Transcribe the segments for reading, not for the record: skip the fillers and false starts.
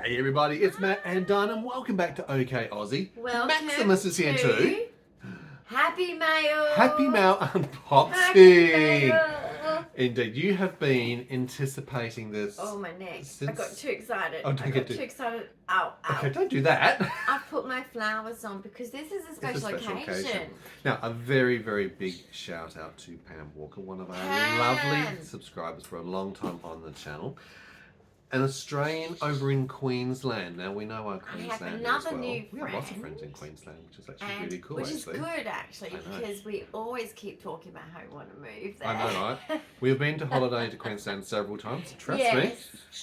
Hey everybody, it's Matt and Dyan and welcome back to Ok Aussie. Welcome Maximus is here too. Happy Mail. Happy Mail Happy unboxing. Mail. Indeed, you have been anticipating this. Oh, my neck. I got too excited. Oh, don't I get got too excited. Ow, ow. Okay, don't do that. I've put my flowers on because this is a special occasion. Now, a very, very big shout out to Pam Walker, one of our lovely subscribers for a long time on the channel. An Australian over in Queensland. Now we know our Queensland as well. New we have lots of friends in Queensland, which is actually really cool. Which is good actually, because we always keep talking about how we want to move there. I know, right? We've been to holiday to Queensland several times. Trust me,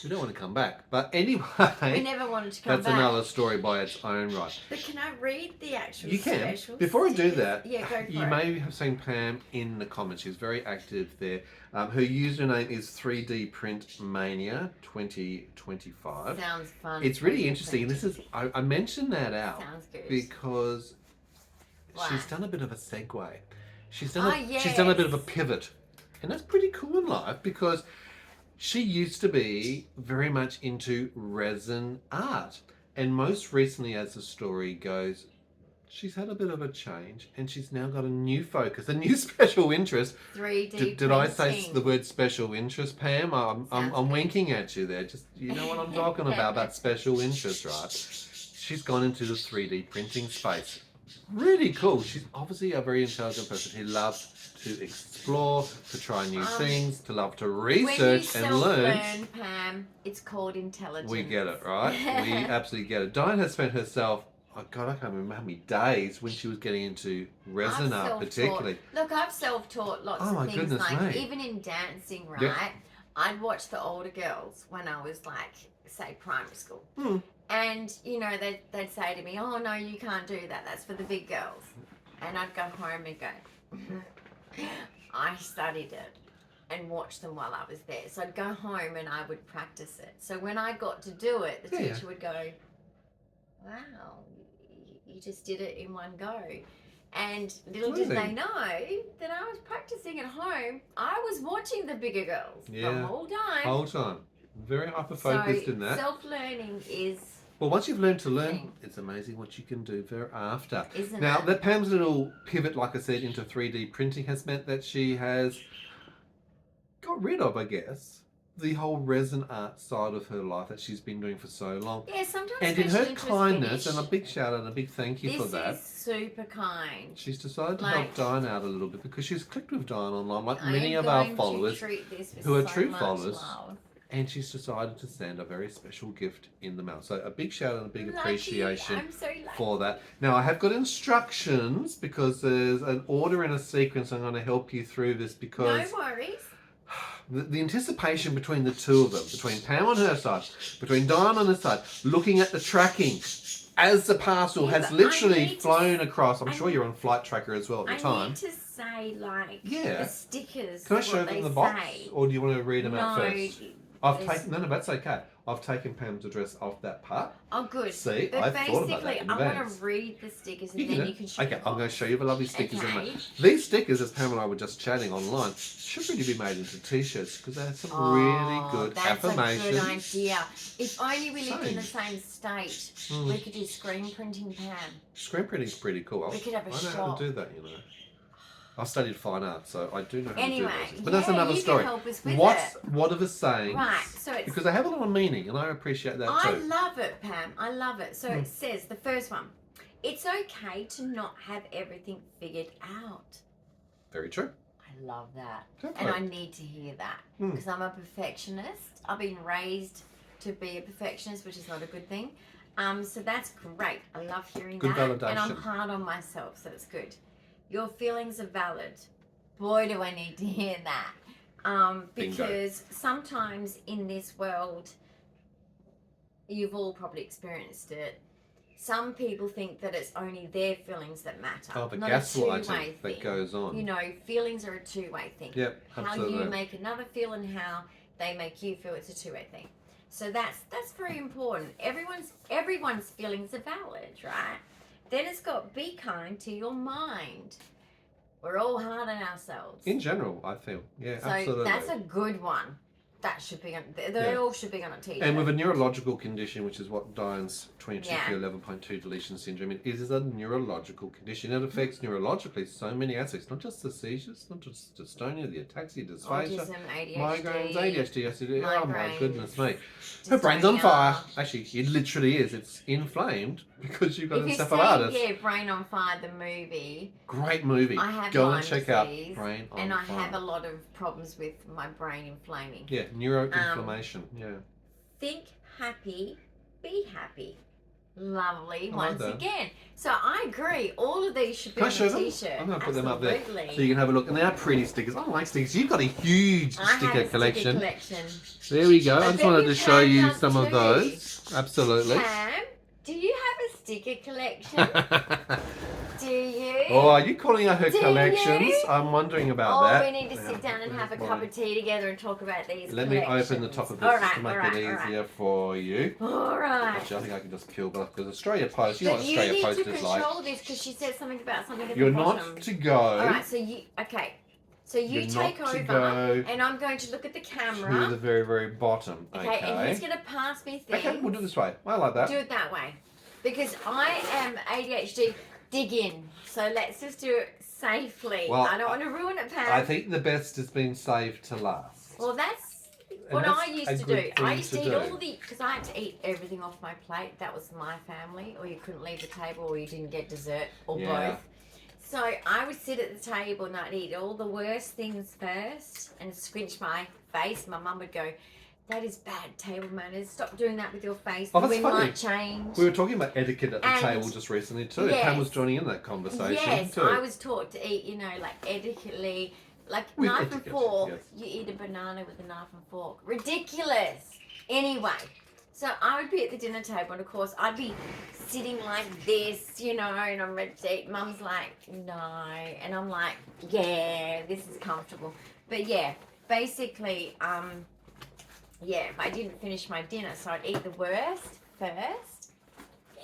we don't want to come back. But anyway, we never wanted to come back. That's another story by its own right. But can I read the actual? You can. Before I do that, go for it. You may have seen Pam in the comments. She's very active there. Her username is 3D Print Mania 2025. Sounds fun. It's really interesting. This is I mentioned that out because she's done a bit of a segue. She's done a bit of a pivot, and that's pretty cool in life because she used to be very much into resin art, and most recently, as the story goes, she's had a bit of a change and she's now got a new focus, a new special interest. 3D Did I say the word special interest, Pam? I'm winking at you there. Just, you know what I'm talking about special interest, right? She's gone into the 3D printing space. Really cool. She's obviously a very intelligent person who loves to explore, to try new things, to love to research and learn. Pam, it's called intelligence. We get it, right? We absolutely get it. Dyan has spent herself, oh God, I can't remember how many days when she was getting into resin art particularly. Look, I've self-taught lots of things, like even in dancing, right? Yep. I'd watch the older girls when I was like, say, primary school. And, you know, they'd say to me, oh, no, you can't do that. That's for the big girls. And I'd go home and go, I studied it and watched them while I was there. So I'd go home and I would practice it. So when I got to do it, the teacher would go, wow, you just did it in one go. And little did they know that I was practicing at home. I was watching the bigger girls the whole time. Whole time. Very hyper-focused in that. Self-learning is... Well, once you've learned to learn, it's amazing what you can do thereafter. Isn't now, it? That Pam's little pivot, like I said, into 3D printing has meant that she has got rid of, I guess, the whole resin art side of her life that she's been doing for so long. Yeah, sometimes. And in her kindness, and a big shout out and a big thank you for that. This is super kind. She's decided to help Dyan out a little bit because she's clicked with Dyan online, like many of our followers who are true followers. And she's decided to send a very special gift in the mail. So a big shout out and a big appreciation for that. Now, I have got instructions because there's an order and a sequence. I'm going to help you through this because... No worries. The anticipation between the two of them, between Pam on her side, between Dyan on her side, looking at the tracking as the parcel has literally flown across. I'm sure you're on Flight Tracker as well at the time. I need to say, like, the stickers. Can I show them the box? Or do you want to read them out first? No, that's okay. I've taken Pam's address off that part. Oh, good. See, but I thought about that in advance. I want to read the stickers and then you can show Okay, I'm going to show you the lovely stickers in there. These stickers, as Pam and I were just chatting online, should really be made into t-shirts because they have some really good affirmations. That's a good idea. If only we lived in the same state, we could do screen printing, Pam. Screen printing's pretty cool. We could have a shop. I know how to do that, you know. I studied fine art, so I do know how to do this. But yeah, that's another story. Can help us with What are the sayings? Right, so it's... Because they have a lot of meaning, and I appreciate that too. I love it, Pam. I love it. So it says, the first one, it's okay to not have everything figured out. Very true. I love that. Definitely. And I need to hear that. Because I'm a perfectionist. I've been raised to be a perfectionist, which is not a good thing. So that's great. I love hearing that. Good validation. And I'm hard on myself, so it's good. Your feelings are valid. Boy, do I need to hear that. Because sometimes in this world, you've all probably experienced it, some people think that it's only their feelings that matter. Oh, the not gaslighting that goes on. You know, feelings are a two-way thing. Yep, absolutely. How you make another feel and how they make you feel, it's a two-way thing. So that's very important. Everyone's feelings are valid, right? Then it's got, be kind to your mind. We're all hard on ourselves. In general, I feel. Yeah, so absolutely. That's a good one. that should be on. They all should be on a t-shirt. And with a neurological condition, which is what Dyan's 22q11.2 deletion syndrome is a neurological condition. It affects neurologically so many aspects, not just the seizures, not just dystonia, the ataxia, dysphagia, autism, ADHD, migraines, ADHD, oh my goodness me. dystonia. Her brain's on fire. Actually, it literally is. It's inflamed because you've got encephalitis. If you've seen, Brain on Fire, the movie. Great movie. I have Go Lyme and check out disease, Brain on and I Fire. have a lot of problems with my brain inflaming. Yeah, neuroinflammation. Think happy, be happy. Lovely. I Once like again. So I agree. All of these should be Can I on show a them? t-shirt. I'm going to put them up there Absolutely. so you can have a look. And they are pretty stickers. I like stickers. You've got a huge sticker collection. There we go. I just wanted to show you some of those. Absolutely. Pam, do you have a sticker collection? Do you? Oh, are you calling out her Do collections? you? I'm wondering about that. We need to sit down and have a cup of tea together and talk about these Let me open the top of this to make it easier for you. All right. Actually, I think I can just kill both because Australia Post, you know what But Australia Post you need is to like. control this because she said something about something at You're the bottom. not to go. All right, so you You're take not to over, go and I'm going to look at the to camera. the very, very bottom. Okay, and he's going to pass me things. Okay, we'll do it this way. I like that. Do it that way, because I am ADHD. Dig in. So let's just do it safely. Well, I don't want to ruin it, Pam. I think the best has been saved to last. Well, that's And what that's I used a to good do. thing I used to eat do. all the, because I had to eat everything off my plate. That was my family, or you couldn't leave the table, or you didn't get dessert, or both. So I would sit at the table and I'd eat all the worst things first and squinch my face. My mum would go, "That is bad table manners. Stop doing that with your face. Oh, The that's wind funny. might change." We were talking about etiquette at the And- table just recently too. yes. Pam was joining in that conversation Yes, too. I was taught to eat, like etiquettely, like With knife etiquette, and fork. yes. You eat a banana with a knife and fork. Ridiculous. Anyway, so I would be at the dinner table, and of course I'd be sitting like this, and I'm ready to eat. Mum's like, "No," and I'm like, "Yeah, this is comfortable." But yeah, basically, if I didn't finish my dinner, so I'd eat the worst first.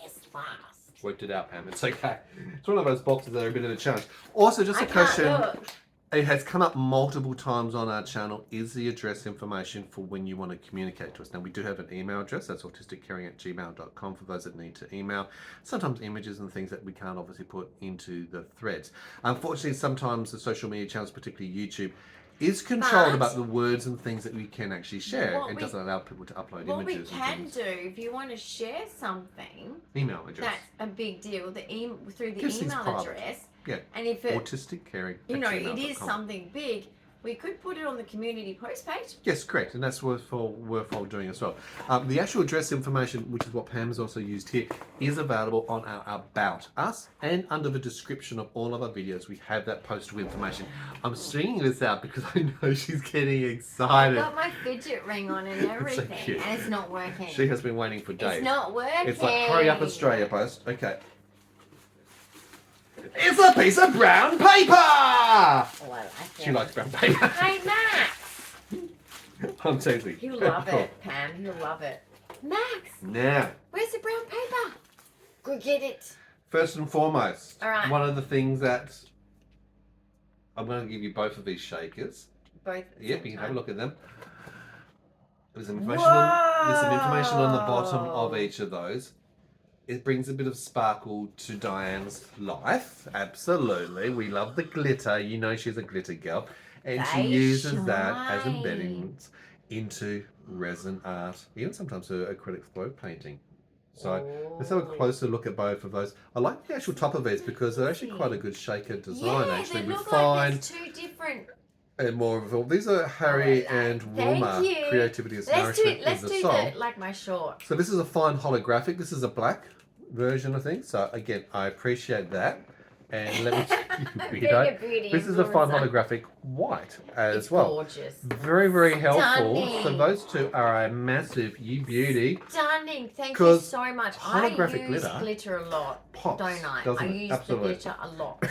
Yes, fast. Worked it out, Pam. It's okay. It's one of those boxes that are a bit of a challenge. Also, just a I can't question. look. It has come up multiple times on our channel. Is the address information for when you want to communicate to us? Now, we do have an email address. That's autisticcaring@gmail.com for those that need to email. Sometimes images and things that we can't obviously put into the threads. Unfortunately, sometimes the social media channels, particularly YouTube, is controlled about the words and things that we can actually share and doesn't allow people to upload What we images. can do, if you want to share something, Email address. that's a big deal. Through the Keeps things email private. address. Yeah. And if it, Autisticcaring. it is something big, we could put it on the community post page. Yes, correct, and that's worthwhile doing as well. The actual address information, which is what Pam has also used here, is available on our About Us and under the description of all of our videos. We have that postal information. I'm stringing this out because I know she's getting excited. I've got my fidget ring on and everything, so cute. and it's not working. She has been waiting for days. It's not working. It's like, hurry up, Australia Post. Okay. It's a piece of brown paper! She likes brown paper. Hey, Max! I'm teasing. He'll love it, Pam. He'll love it. Max! Now, Where's the brown paper? Go get it. first and foremost, All right. one of the things that I'm going to give you both of these shakers. Both. Yep, you can have a look at them. There's some information on the bottom of each of those. It brings a bit of sparkle to Diane's life. Absolutely. We love the glitter. You know she's a glitter girl. And she uses that as embeddings into resin art, even sometimes her acrylic flow painting. So let's have a closer look at both of those. I like the actual top of these because they're actually quite a good shaker design. Actually, they we look find like there's two different. and more of all. These are Harry and Wilma. you. Creativity is Let's do nourishment let's is the do song. like my short. So this is a fine holographic. This is a black version, I think. So again, I appreciate that. And let me this is a fine holographic white as well. Gorgeous. Very, very helpful. Stunning. So those two are a massive beauty. Stunning. Thank you so much. I holographic use glitter glitter a lot, pops, don't I? doesn't I it? use Absolutely. the glitter a lot.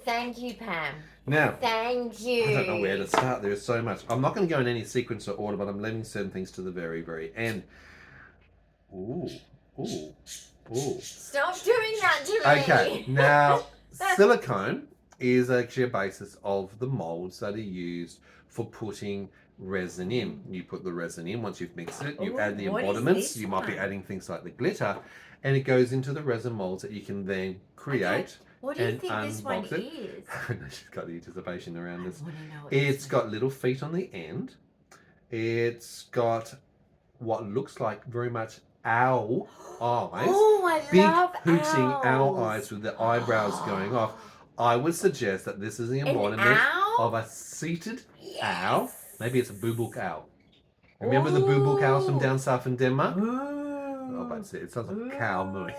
Thank you, Pam. Now, Thank you. I don't know where to start. There is so much. I'm not going to go in any sequence or order, but I'm leaving certain things to the very, very end. Ooh, ooh, ooh. Stop doing that to me. Okay, now silicone is actually a basis of the molds that are used for putting resin in. You put the resin in. Once you've mixed it, you add the what is embodiments. this You might be one? adding things like the glitter, and it goes into the resin molds that you can then create. Okay. What do you and think this one unbox it. is? She's got the anticipation around this. I want to know what It's this got little feet on the end. It's got what looks like very much owl eyes. Oh, I Big love hooting owl owls. eyes with the eyebrows going off. I would suggest that this is the embodiment owl? of a seated owl. Yes. Maybe it's a boobook owl. Remember the boobook owls from down south in Denmark? Oh, that's it. It sounds like a cow mooing.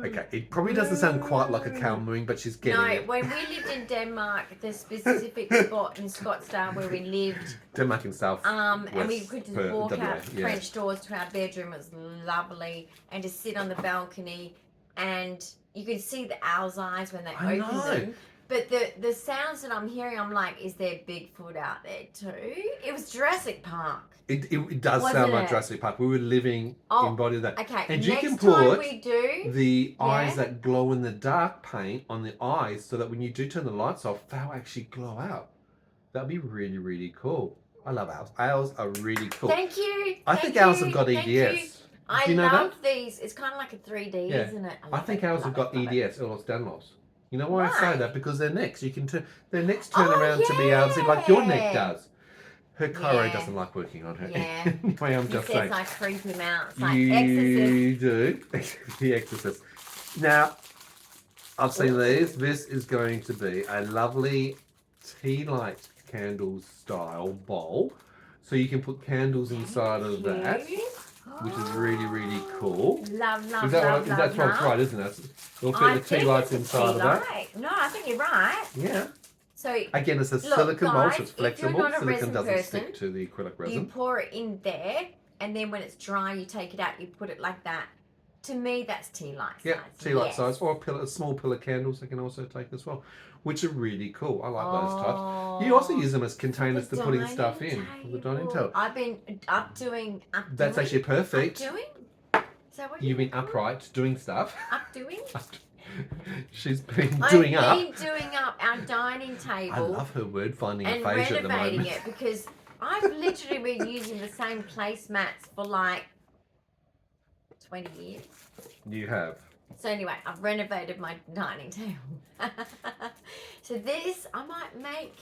Okay, it probably doesn't sound quite like a cow mooing, but she's getting it. No, when we lived in Denmark, the specific spot in Scottsdale where we lived, Denmark and south. and we could just walk WA, out yeah. French doors to our bedroom. It was lovely, and just sit on the balcony, and you could see the owl's eyes when they I opened know. them. But the sounds that I'm hearing, I'm like, is there Bigfoot out there too? It was Jurassic Park. It does Wasn't sound like it? Jurassic Park. We were living embodied that. Okay, And you next can time put we do, the eyes Yeah. that glow in the dark paint on the eyes so that when you do turn the lights off, they'll actually glow out. That'd be really, really cool. I love owls. Owls are really cool. Thank you. I think owls have got thank EDS. you. I Do you know love that? these. It's kind of like a 3D, Yeah. isn't it? I think owls have got EDS, Ehlers Danlos. You know why I Why? say that? Because their necks, you can turn their necks turn Oh, around to be able to, like your neck yeah. does. Her chiro Yeah. doesn't like working on her. Yeah. Anyway, I'm He just says saying. I creep him out. It's like You Exorcist. do. The Exorcist. Now, I've seen these. This is going to be a lovely tea light candle style bowl. So you can put candles inside of that, which is really, really cool. Love, love, Is that love, right? That's love, what's right, isn't it? You'll I fit the tea think lights it's a inside of tea that. light. No, I think you're right. Yeah. So Again, it's a Look, silicone mold, so guys, it's if you're flexible. not a Silicone resin doesn't person, stick to the acrylic you resin. pour it in there, and then when it's dry, you take it out. You put it like that. To me, that's tea light size. Yeah, tea light Yes. size, or a small pillar candles they can also take as well, which are really cool. I like those types. You also use them as containers to putting stuff in for the dining table. I've been updoing. That's actually perfect. Updoing? Is that what You've been call it? upright, doing stuff. Updoing? She's been doing up. I've been doing up our dining table. I love her word finding and aphasia at the renovating moment. it because I've literally been using the same placemats for like 20 years. You have. So anyway, I've renovated my dining table. So this, I might make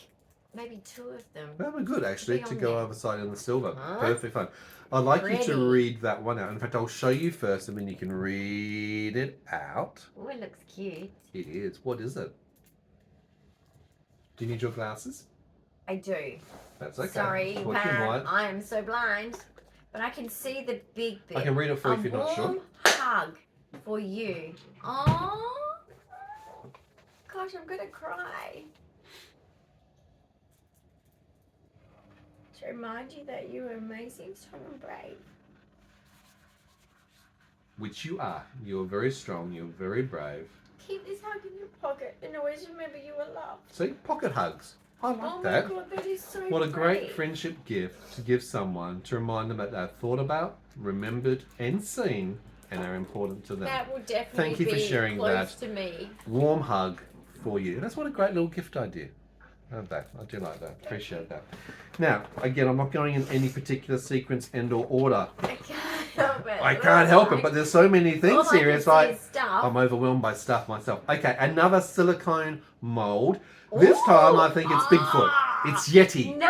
maybe 2 of them. That would be good actually Be to on go there. over side in the silver. Huh? Perfect fun. I'd like you Pretty. to read that one out. In fact, I'll show you first and then you can read it out. Oh, it looks cute. It is. What is it? Do you need your glasses? I do. That's okay. Sorry, What you Pam, want. I am so blind. But I can see the big bit. I can read it for you A if you're not sure. warm hug for you. Oh, gosh, I'm gonna cry. To remind you that you are amazing, strong, and brave. Which you are. You're very strong. You're very brave. Keep this hug in your pocket and always remember you are loved. See? Pocket hugs. I like Oh that. my God, that is so What a great brave. friendship gift to give someone to remind them that they're thought about, remembered, and seen, and are important to them. That will definitely Thank you for be sharing close that. to me. Warm hug for you. That's what a great little gift idea. I love that. I do like that. Appreciate that. Now, again, I'm not going in any particular sequence and or order. I can't help it. I can't help it, but there's so many All things I here. can It's see like is stuff. I'm overwhelmed by stuff myself. Okay, another silicone mold. This time I think it's Bigfoot. It's Yeti. No,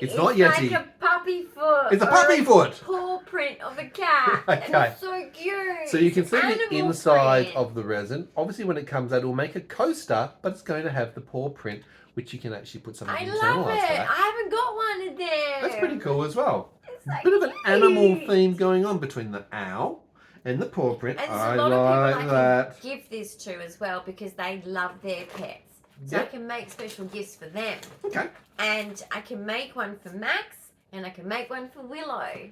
It's not Yeti. like a puppy foot. It's a or puppy foot. Paw print of a cat. Okay. And it's so cute. So you can see the Animal inside print. of the resin. Obviously when it comes out, it will make a coaster, but it's going to have the paw print, which you can actually put something I internal love it. onto that. I haven't got one in there. That's pretty cool as well. It's so Bit of an cute. animal theme going on between the owl and the paw print. And there's I a lot like of people that. I can give this to as well because they love their pets. So I Yep. can make special gifts for them. Okay. And I can make one for Max and I can make one for Willow.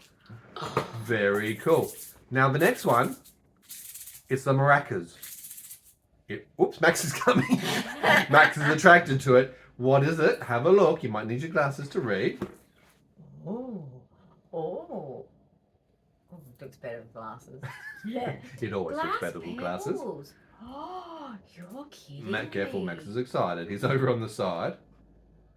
Very cool. Now the next one, it's the maracas. Oops, Max is coming. Max is attracted to it. What is it? Have a look. You might need your glasses to read. Oh. Oh. Oh, it looks better with glasses. Yeah. It always looks better with glasses. pebbles. Oh, you're kidding Matt, careful, me. Max is excited. He's over on the side.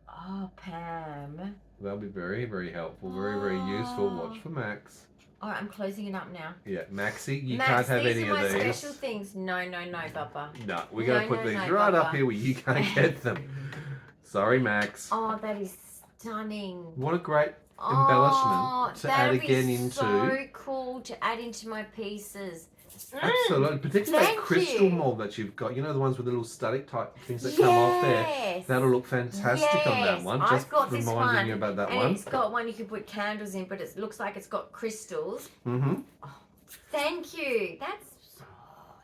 Oh, Pam. That'll be very, very helpful. Very, very useful. Watch for Max. All right, I'm closing it up now. Yeah, Maxie, you can't have any of these. These are my special things. No, Bubba. No, we're going to put these right up here where you can't get them. Sorry, Max. Oh, that is stunning. What a great embellishment to add again into. So cool to add into my pieces. Absolutely, particularly that crystal mold that you've got. You know the ones with the little static type things that come off there. That'll look fantastic on that one. Just reminding you about that one. It's got one you can put candles in, but it looks like it's got crystals. Mm-hmm. Oh, thank you. That's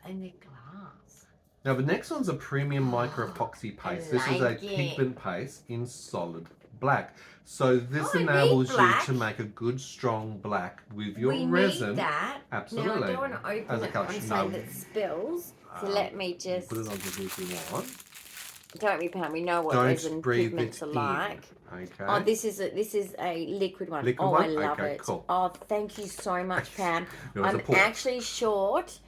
and the glass. Now the next one's a premium micro epoxy paste. This is a pigment paste in solid black. So this enables you to make a good strong black with your resin. Need that. Absolutely. Now I don't want to open it on so that it spills. So let me just put it on if you want. Don't be Pam, we know what resin pigments are like. Okay. Oh, this is a liquid one. I love it. Cool. Oh, thank you so much, Pam. I'm actually short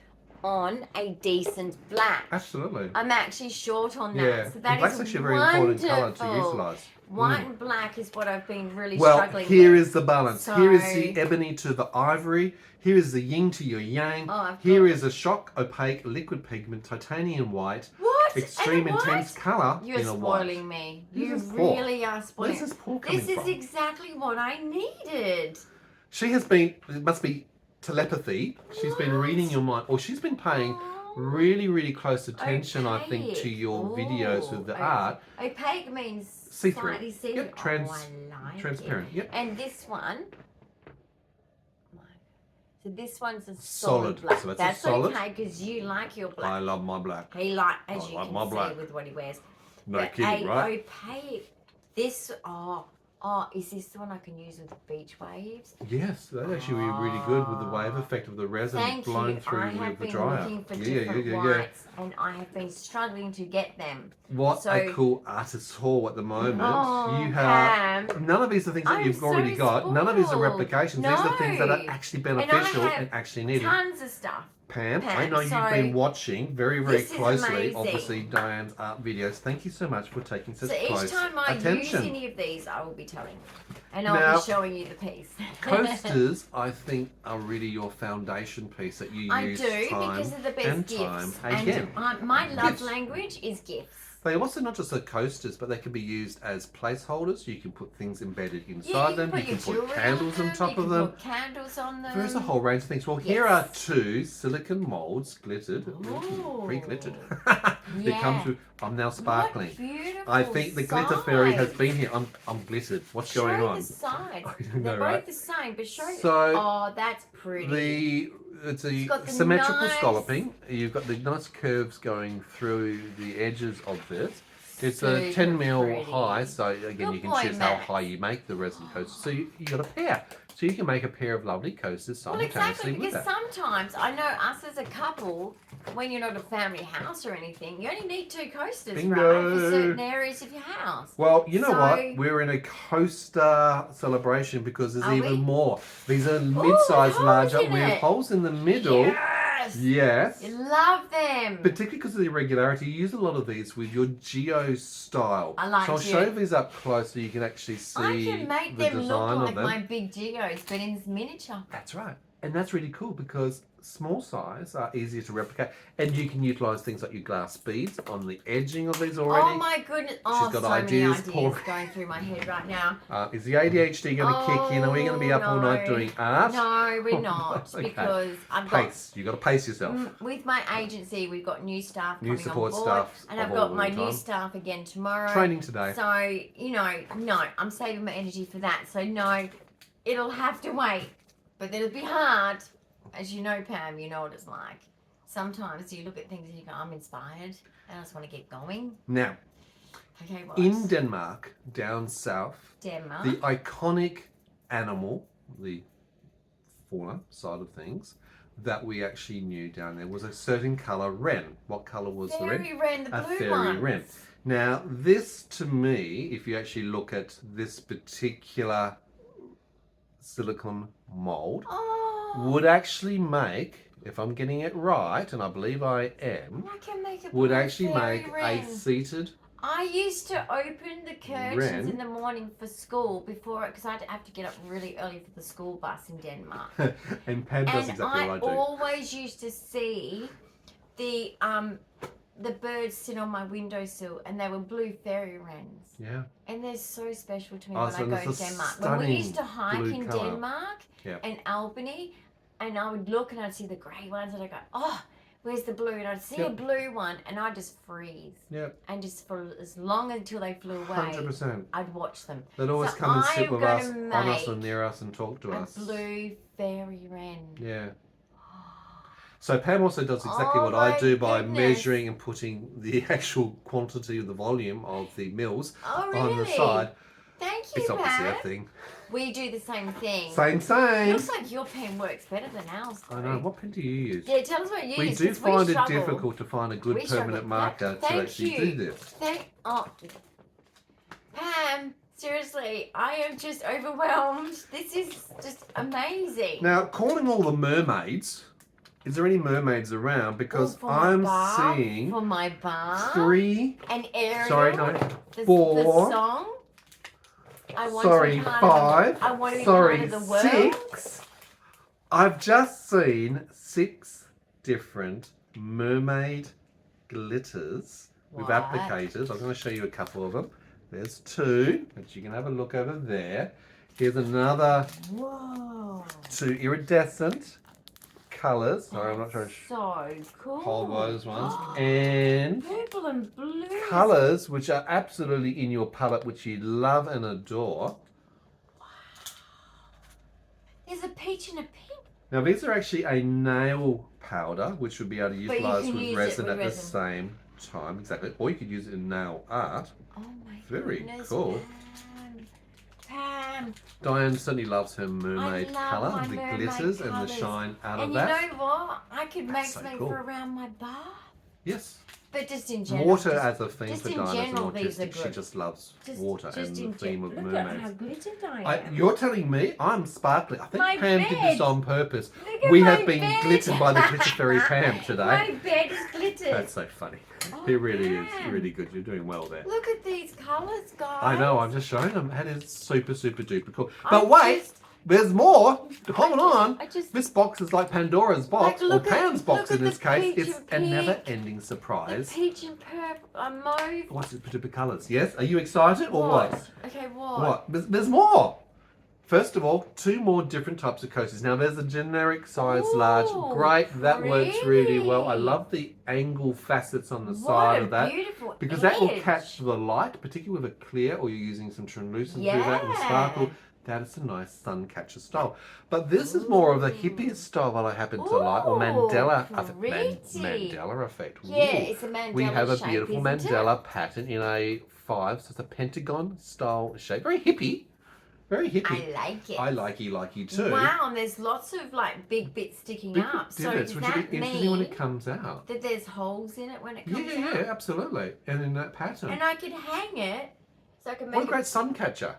on a decent black. Absolutely. I'm actually short on that. Yeah. So that black's actually a very important colour to utilise. White and black is what I've been really struggling with. Well, here is the balance. So, here is the ebony to the ivory. Here is the yin to your yang. Here is a shock opaque liquid pigment, titanium white. What? Extreme intense colour You're in a spoiling me. You really are spoiling me. Where's this pour coming from? This is exactly what I needed. She has been, it must be telepathy. She's been reading your mind. Or she's been paying really, really close attention, I think, to your videos with the art. Opaque means see-through. See-through. Yep, transparent. Yep. And this one, so this one's a solid black. So that's solid. Okay, because you like your black. I love my black. He like, as you can see with what he wears. No kidding, right? Opaque. This, is this the one I can use with beach waves? Yes, that'd actually be really good with the wave effect of the resin blown through with the dryer. I have been looking for different whites, and I have been struggling to get them. What a cool artist's haul at the moment. You have Pam, none of these are things that you've already got. None of these are replications. No. These are things that are actually beneficial and actually needed. Tons of stuff. Pam, I know you've been watching very, very closely, obviously, Dyan's art videos. Thank you so much for taking such close attention. So each time I use any of these, I will be telling. And I'll be showing you the piece. Coasters, I think, are really your foundation piece that you use because of the best gifts. And my love language is gifts. They also not just are coasters, but they can be used as placeholders. You can put things embedded inside them. You can put candles on top of them. Put candles on them. There's a whole range of things. Well, here are two silicone molds, glittered, pre-glittered. It comes with. I'm now sparkling. What beautiful I think the glitter fairy has been here. I'm glittered. What's going on? Show the side. They're both the same, but show. So that's pretty. It's a symmetrical scalloping. You've got the nice curves going through the edges of this. It's a 10 mil high, so again you can choose how high you make the resin coaster. So you got a pair. So you can make a pair of lovely coasters simultaneously with that. Because sometimes, I know us as a couple, when you're not a family house or anything, you only need 2 coasters, right, for certain areas of your house. Well, you know what? We're in a coaster celebration because there's even more. These are mid-sized, larger. We have holes in the middle. Yes. You love them. Particularly because of the irregularity. You use a lot of these with your geo style. I like So I'll show these up close so you can actually see the design of them. I can make them look like my big geos, but in miniature. That's right. And that's really cool because small size are easier to replicate, and you can utilise things like your glass beads on the edging of these already. Oh my goodness! She's got so ideas many ideas going through my head right now. Is the ADHD going to kick in? Are we going to be up all night doing art? No, we're not because I've got pace. You got to pace yourself. With my agency, we've got new staff coming support on board, staff, and I've got my new staff again tomorrow. Training today. So no, I'm saving my energy for that. So no, it'll have to wait, but it'll be hard. As you know, Pam, you know what it's like. Sometimes you look at things and you go, I'm inspired, and I just want to get going. Now, in Denmark, down south, the iconic animal, the fauna side of things, that we actually knew down there was a certain colour wren. What colour was the wren? Fairy wren, the blue one. A fairy wren. Now, this to me, if you actually look at this particular silicone mould, would actually make, if I'm getting it right, and I believe I am, would actually make a seated I used to open the curtains in the morning for school because I'd have to get up really early for the school bus in Denmark. And Pam does exactly what I do. I always used to see the birds sit on my windowsill, and they were blue fairy wrens. Yeah. And they're so special to me when I go to Denmark. When we used to hike in colour. Denmark and Albany, and I would look and I'd see the grey ones, and I'd go, oh, where's the blue? And I'd see a blue one, and I'd just freeze. Yep. And just for as long until they flew away, 100%. I'd watch them. They'd always come and sit with us, on us and near us and talk to us. A blue fairy wren. Yeah. So Pam also does exactly what I do by measuring and putting the actual quantity of the volume of the mills on the side. Thank you, It's Pam. obviously a thing. We do the same thing. Same. Looks like your pen works better than ours. I know. What pen do you use? Yeah, tell us what you use. We do find it difficult to find a good permanent marker to actually do this. Pam, seriously, I am just overwhelmed. This is just amazing. Now, calling all the mermaids, is there any mermaids around? Because I'm seeing for my bar, 3. An Ariel. Sorry, no. The 4. The song. I want 5. I want to be part of the world. 6. I've just seen 6 different mermaid glitters with applicators. I'm going to show you a couple of them. There's 2, which you can have a look over there. Here's another 2 iridescent colours. Sorry, I'm not trying to so cool. hold those ones. And purple and blue. Colours which are absolutely in your palette, which you love and adore. Wow. There's a peach and a pink. Now these are actually a nail powder, which would be able to utilise with resin at the same time. Exactly. Or you could use it in nail art. Oh my Very goodness, cool. Pam. Dyan certainly loves her mermaid colour, the glitters and the shine out of that. And you know what? I could make something for around my bath. Yes. But just in general. Water as a theme for Dyan as an autistic. She just loves water and the theme of mermaids. Look at how glittered I am. You're telling me I'm sparkling. I think Pam did this on purpose. We have been glittered by the glitter fairy Pam today. My bed is glittered. That's so funny. It really is really good. You're doing well there. Look at these colours, guys. I know. I'm just showing them. That is super duper cool. But wait. There's more. Hold on. This box is like Pandora's box, or Pam's box in this case. It's a never-ending surprise. The peach and purple, mauve. What's the particular colours? Yes. Are you excited or what? Okay, what? What? There's more. First of all, 2 more different types of coasters. Now there's a generic size large. Great. That works really well. I love the angle facets on the side of that. Beautiful because that will catch the light, particularly with a clear, or you're using some translucent through that with sparkle. That is a nice sun catcher style. But this is more of the hippie style that I happen to like, or Mandela Mandela effect. Yeah, it's a Mandela We have a shape, beautiful Mandela pattern in a 5, so it's a pentagon style shape. Very hippie. Very hippie. I like it. I like you too. Wow, and there's lots of like big bits sticking up. So does that mean when it comes out? That there's holes in it when it comes out? Yeah, absolutely. And in that pattern. And I could hang it, so I can make What a great sun catcher.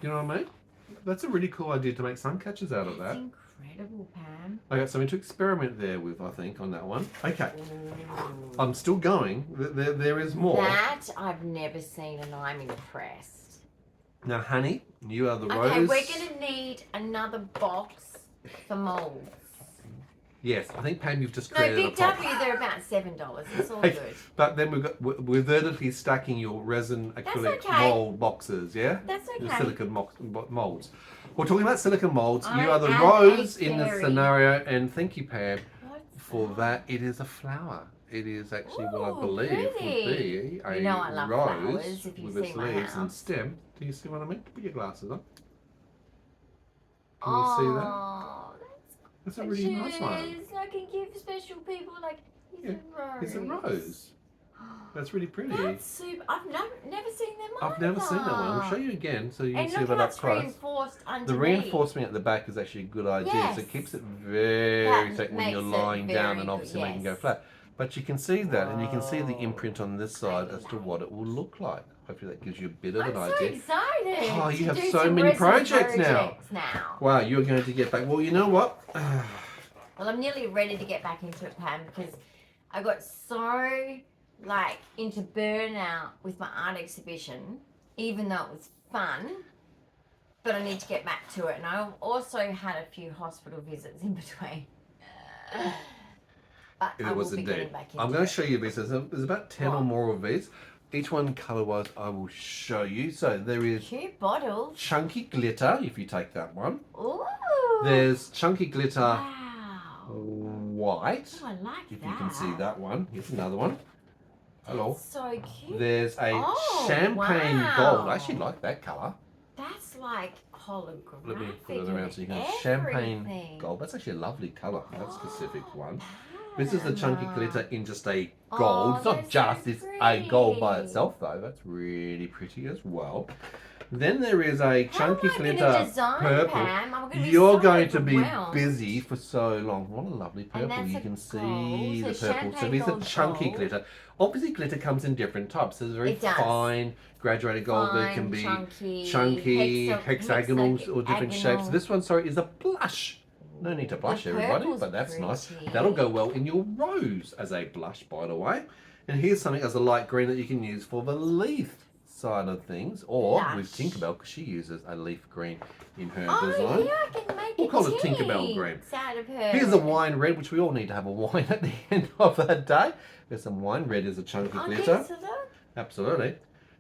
You know what I mean? That's a really cool idea to make sun catchers out of that. That's incredible, Pam. I got something to experiment there with, I think, on that one. Okay. I'm still going. There is more. That I've never seen, and I'm impressed. Now, honey, you are the rose. Okay, we're going to need another box for molds. Yes, I think Pam, you've just created a pop. No, Big W, they're about $7. It's all good. But then we're vertically stacking your resin acrylic mold boxes, yeah? That's okay. The silicone molds. We're talking about silicone molds. You are the rose in this scenario, and thank you, Pam, for that. It is a flower. It is actually what I believe would be a rose with its leaves and stem. Do you see what I mean? Put your glasses on. Can you see that? That's a really nice one. I can give special people like it's a rose. That's really pretty. That's super. I've never seen them either. I've never seen that one. I'll show you again so you can see that up close. Reinforced underneath. The reinforcement at the back is actually a good idea. Yes. So it keeps it very thick when you're lying down and obviously making it go flat. But you can see that, and you can see the imprint on this side as to what it will look like. Hopefully that gives you a bit of an idea. I'm so excited. Oh, you have so many projects now. Wow, you're going to get back. Well, you know what? Well, I'm nearly ready to get back into it, Pam, because I got so like into burnout with my art exhibition, even though it was fun. But I need to get back to it, and I also had a few hospital visits in between. But It I was will be indeed. getting back into I'm going it. to show you these. There's about 10 or more of these. Each one colour-wise I will show you. So there is Cute bottles. chunky glitter, if you take that one. Ooh. There's chunky glitter Wow. white. Oh, I like if that. you can see that one. Here's another one. Hello. That's so cute. There's a champagne gold. I actually like that colour. That's like holographic. Let me put it around so you can champagne gold. That's actually a lovely colour, that specific one. This is the chunky glitter in just a gold. It's not just, it's a gold by itself though. That's really pretty as well. Then there is a chunky glitter purple. You're going to be busy for so long. What a lovely purple. You can see the purple. So these are chunky glitter. Obviously glitter comes in different types. There's very fine graduated gold. There can be chunky, hexagonals or different shapes. This one, sorry, is a blush. No need to blush, everybody, but that's nice. That'll go well in your rose as a blush, by the way. And here's something as a light green that you can use for the leaf side of things, or with Tinkerbell, because she uses a leaf green in her design. Yeah, I can make we'll call it Tinkerbell green. Out of her. Here's a wine red, which we all need to have a wine at the end of the day. There's some wine red is a chunky glitter. Absolutely.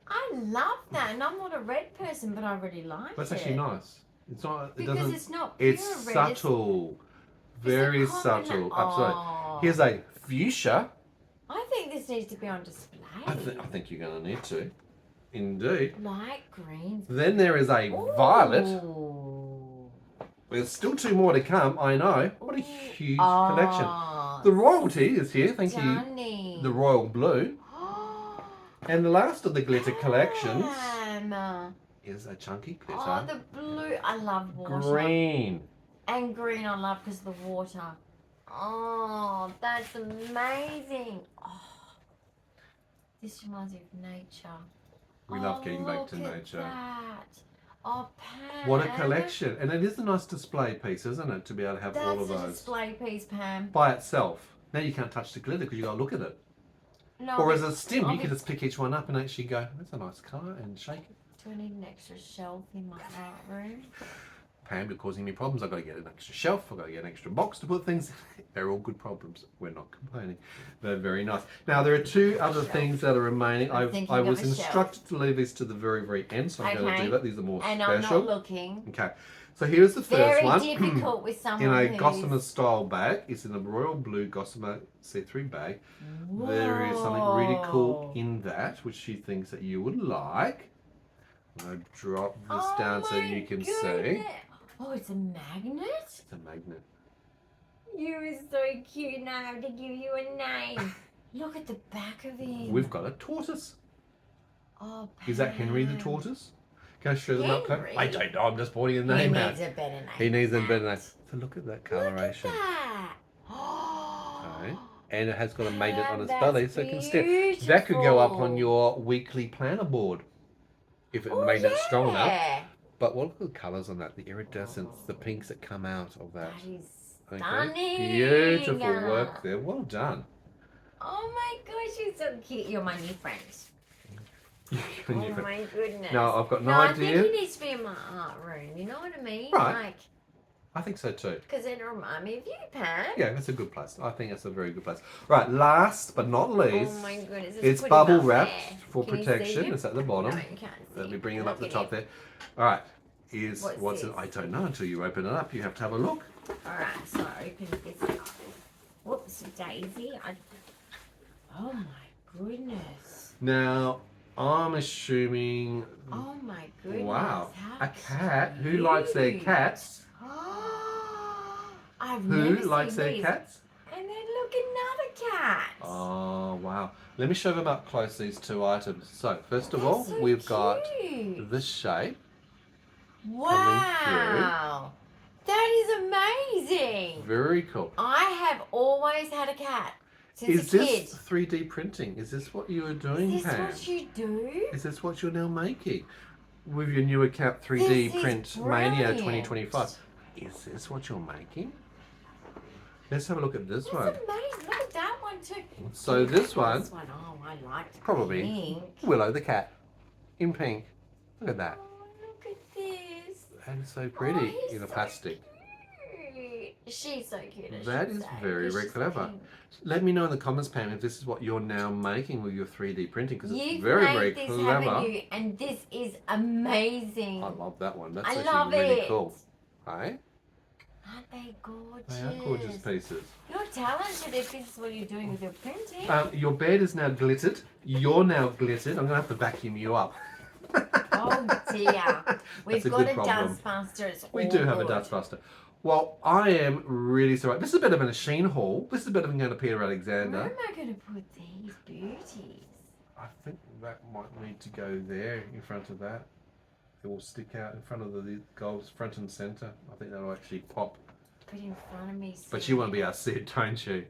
I love that, and I'm not a red person, but I really like it. That's actually nice. It's not. Because it's not pure it's red. Subtle. Very subtle. Absolutely. Here's a fuchsia. I think this needs to be on display. I think you're going to need to. Indeed. Light green. Then there is a violet. There's still 2 more to come, I know. What a huge collection. The royalty is here, thank you. The royal blue. And the last of the glitter collections is a chunky glitter. Oh, the blue. I love water. Green. And green I love because of the water. Oh, that's amazing. Oh, this reminds me of nature. We love getting back to nature. That. Oh, Pam. What a collection. And it is a nice display piece, isn't it, to be able to have all of those. That's a display piece, Pam. By itself. Now you can't touch the glitter because you've got to look at it. No, or as a stem, you can just pick each one up and actually go, that's a nice colour, and shake it. Do I need an extra shelf in my art room? Pam, you're causing me problems. I've got to get an extra shelf. I've got to get an extra box to put things in. They're all good problems. We're not complaining. They're very nice. Now, there are 2 other things that are remaining. I was instructed to leave these to the very, very end, so I'm going to do that. These are more special. And I'm not looking. Okay. So here's the first one. Very difficult with someone in a gossamer style bag. It's in a royal blue gossamer see-through bag. Whoa. There is something really cool in that, which she thinks that you would like. I'll drop this down so you can see. Oh, it's a magnet? It's a magnet. You are so cute, and I have to give you a name. Look at the back of him. We've got a tortoise. Oh, Pam. Is that Henry the tortoise? Can I show them up close? I don't know, I'm just pointing the name out. He needs a better name. He needs a better name. So look at that coloration. Look at that. Okay. And it has got a magnet on its belly, so it can step. That could go up on your weekly planner board if it made it strong enough. But what are the colours on that? The iridescence, the pinks that come out of that. That is stunning. Beautiful work there. Well done. Oh my gosh, you're so cute. You're my new friend. Oh my goodness. No, I've got no idea. I think he needs to be in my art room. You know what I mean? Right. Like, I think so too. because it reminds me of you, Pam. Yeah, that's a good place. I think that's a very good place. Right, last but not least, oh my goodness, it's bubble wrapped for protection. It's at the bottom. No, you can't see. Let me bring it up the top there. All right, what's it? I don't know until you open it up. You have to have a look. All right, so open this up. Whoops, Daisy. Oh my goodness. Now, I'm assuming. Oh my goodness. Wow, how a cat. Who likes their cats? Who likes their cats? And then look, another cat. Oh, wow. Let me show them up close, these 2 items. So, first of all, we've got this shape. Wow. That is amazing. Very cool. I have always had a cat since Is a kid. this 3D printing? Is this what you are doing, Is this Pam? what you do? Is this what you're now making? With your new account 3D Print Mania 2025. Is this what you're making? Let's have a look at this one. That's amazing. Look at that one too. So this one, oh, I like probably pink. Willow the cat in pink. Look at that. Oh, look at this. And it's so pretty in a So plastic. cute. She's so cute. That is very, very clever. Let me know in the comments, Pam, if this is what you're now making with your 3D printing, because it's very, very this, clever. Haven't you? And this is amazing. I love that one. That's I actually love really it. cool. Hey? Aren't they gorgeous? They are gorgeous pieces. You're talented if this is what you're doing with your printing. Your bed is now glittered. You're now glittered. I'm going to have to vacuum you up. Oh dear. We've got a dust buster. We do have a dust buster. Well, I am really sorry. This is a bit of a machine haul. This is a bit of a going to Peter Alexander. Where am I going to put these beauties? I think that might need to go there in front of that. It will stick out in front of the goals, front and centre. I think that'll actually pop. Put in front of me. Sid. But you want to be our Sid, don't you?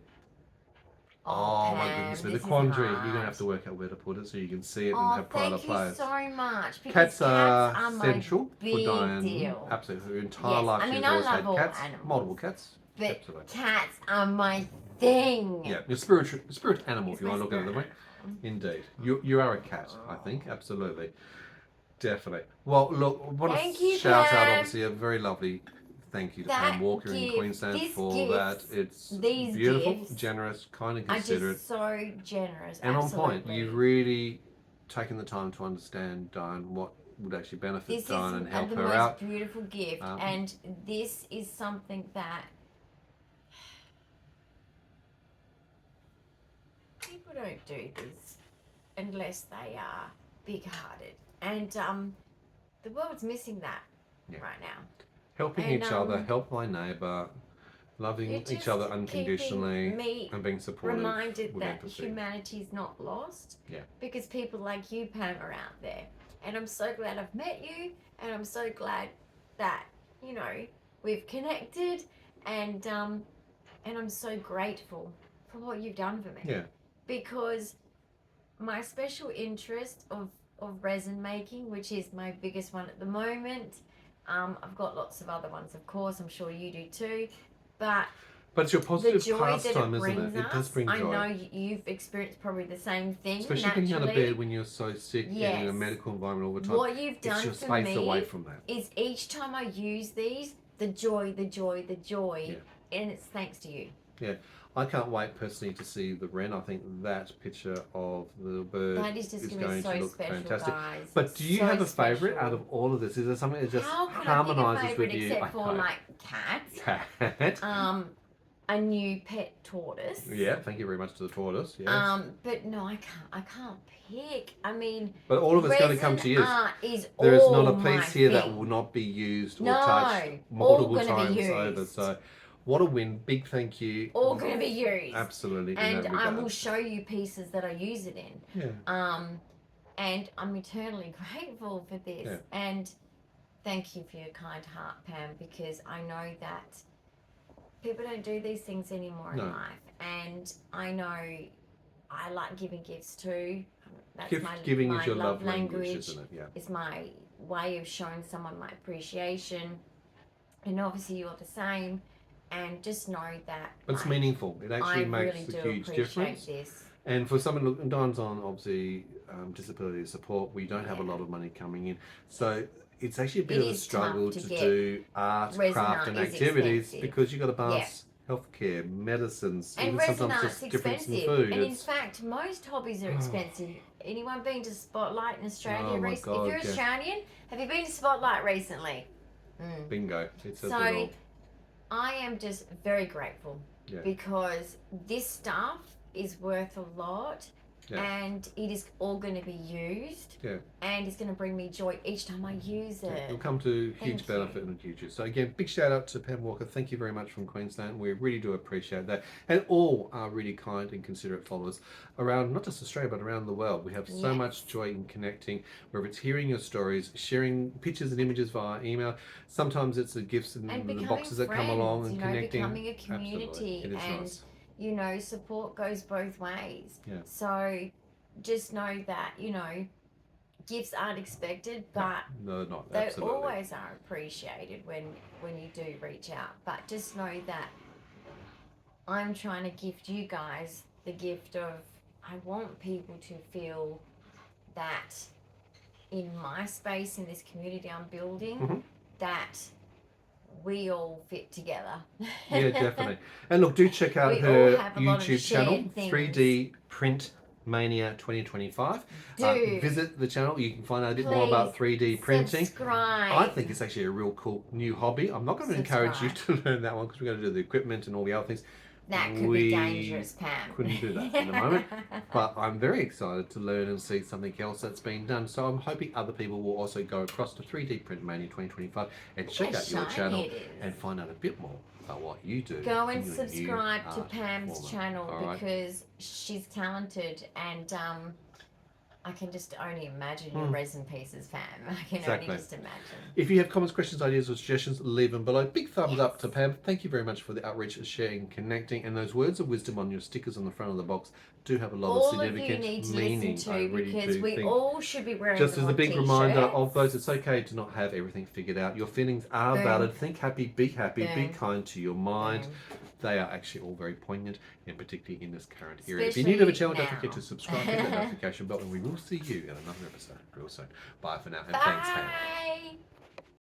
Oh my goodness me, the quandary. You're going to have to work out where to put it so you can see it and have pride place. Thank you so much. Cats are central for big Dyan. deal. Absolutely. Her entire life she's always had cats. Multiple cats. But absolutely. Cats are my thing. Yeah, your spirit animal, if you want to look at it that way. Indeed. You are a cat, I think. Absolutely. Definitely. Well, look, I want to shout out, obviously, a very lovely thank you to Pam Walker in Queensland for that. It's beautiful, generous, kind and considerate. Just so generous. And on point. You've really taken the time to understand, Dyan, what would actually benefit Dyan and help her out. This is the most beautiful gift. And this is something that people don't do this unless they are big-hearted. And the world's missing that right now. Helping each other, help my neighbour, loving each other unconditionally and being supportive. Reminded that humanity's not lost. Yeah. Because people like you, Pam, are out there. And I'm so glad I've met you, and I'm so glad that, you know, we've connected, and I'm so grateful for what you've done for me. Yeah. Because my special interest of resin making, which is my biggest one at the moment. I've got lots of other ones, of course. I'm sure you do too. But it's your positive pastime, isn't it? It does bring joy. I know you've experienced probably the same thing. Especially getting out of bed when you're so sick and in a medical environment all the time. What you've done it's for me away from that. Is each time I use these, the joy. Yeah. And it's thanks to you. Yeah. I can't wait personally to see the wren. I think that picture of the bird is going to look fantastic. Guys. But do you have a favourite out of all of this? Is there something that just harmonises with you? Except for like cats. Cat. A new pet tortoise. Yeah, thank you very much to the tortoise. Yes. But no, I can't pick. I mean, but all of it's going to come to you. There is not a piece here that will not be used or touched multiple times over. So. What a win. Big thank you. All going to be used. Absolutely. And I will show you pieces that I use it in. Yeah. And I'm eternally grateful for this. Yeah. And thank you for your kind heart, Pam, because I know that people don't do these things anymore in life. And I know I like giving gifts too. That's giving my is your love language, isn't it? Yeah. It's my way of showing someone my appreciation. And obviously you're the same. And just know that. But it's meaningful. It actually makes a huge difference. This. And for someone, look, Dyan's on obviously disability support. We don't have a lot of money coming in, so it's actually a bit of a struggle to do art, craft, and activities because you've got to balance healthcare, medicines, and even sometimes just difference in food. And in fact, most hobbies are expensive. Anyone been to Spotlight in Australia recently? If you're Australian, have you been to Spotlight recently? Bingo. It's so I am just very grateful because this stuff is worth a lot and it is all going to be used and it's going to bring me joy each time I use it. It'll come to huge benefit in the future. So again, big shout out to Pam Walker. Thank you very much from Queensland. We really do appreciate that. And all are really kind and considerate followers around, not just Australia, but around the world. We have so much joy in connecting, whether it's hearing your stories, sharing pictures and images via email. Sometimes it's the gifts and the boxes that come along and connecting. Becoming a community. It is nice. You know, support goes both ways. Yeah. So just know that, you know, gifts aren't expected, but they always are appreciated when you do reach out. But just know that I'm trying to gift you guys the gift of, I want people to feel that in my space, in this community I'm building, that we all fit together. Yeah, definitely. And look, do check out her YouTube channel, 3D Print Mania 2025. Visit the channel. You can find out a bit more about 3D printing. Subscribe. I think it's actually a real cool new hobby. I'm not going to encourage you to learn that one because we're going to do the equipment and all the other things. That could be dangerous, Pam. Couldn't do that at the moment. But I'm very excited to learn and see something else that's been done. So I'm hoping other people will also go across to 3D Print Mania 2025 and check out your channel and find out a bit more about what you do. Go and subscribe to Pam's channel because she's talented, and I can just only imagine your resin pieces, Pam. I can only just imagine. If you have comments, questions, ideas, or suggestions, leave them below. Big thumbs up to Pam. Thank you very much for the outreach, sharing, connecting, and those words of wisdom on your stickers on the front of the box do have a lot of significant meaning. Listen to because we all should be wearing just as a big reminder of those, it's okay to not have everything figured out. Your feelings are valid. Think happy, be kind to your mind. They are actually all very poignant, and particularly in this current era. If you're new to the channel, don't forget to subscribe, hit that notification bell, and we will see you in another episode real soon. Bye for now, and thanks, Pam.